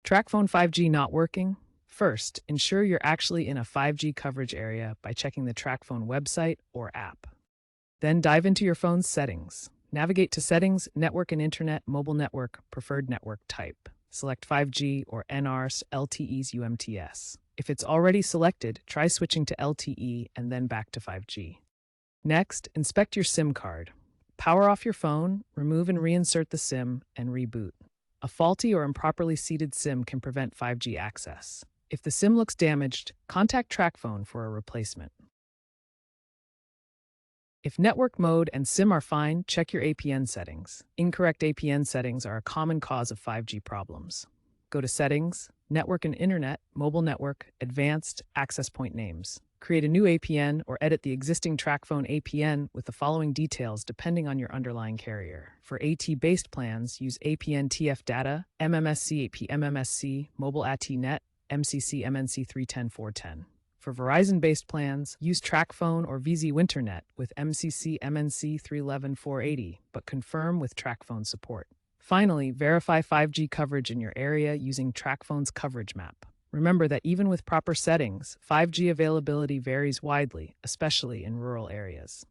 Tracfone 5G not working? First, ensure you're actually in a 5G coverage area by checking the Tracfone website or app. Then dive into your phone's settings. Navigate to Settings, Network and Internet, Mobile Network, Preferred Network Type. Select 5G or NRS, LTE's UMTS. If it's already selected, try switching to LTE and then back to 5G. Next, inspect your SIM card. Power off your phone, remove and reinsert the SIM, and reboot. A faulty or improperly seated SIM can prevent 5G access. If the SIM looks damaged, contact Tracfone for a replacement. If network mode and SIM are fine, check your APN settings. Incorrect APN settings are a common cause of 5G problems. Go to Settings, Network and Internet, Mobile Network, Advanced, Access Point Names. Create a new APN or edit the existing Tracfone APN with the following details depending on your underlying carrier. For AT-based plans, use APN TF Data, MMSC AP MMSC, Mobile AT-Net, MCC MNC 310-410. For Verizon-based plans, use Tracfone or VZ Winternet with MCC MNC 311-480, but confirm with Tracfone support. Finally, verify 5G coverage in your area using Tracfone's coverage map. Remember that even with proper settings, 5G availability varies widely, especially in rural areas.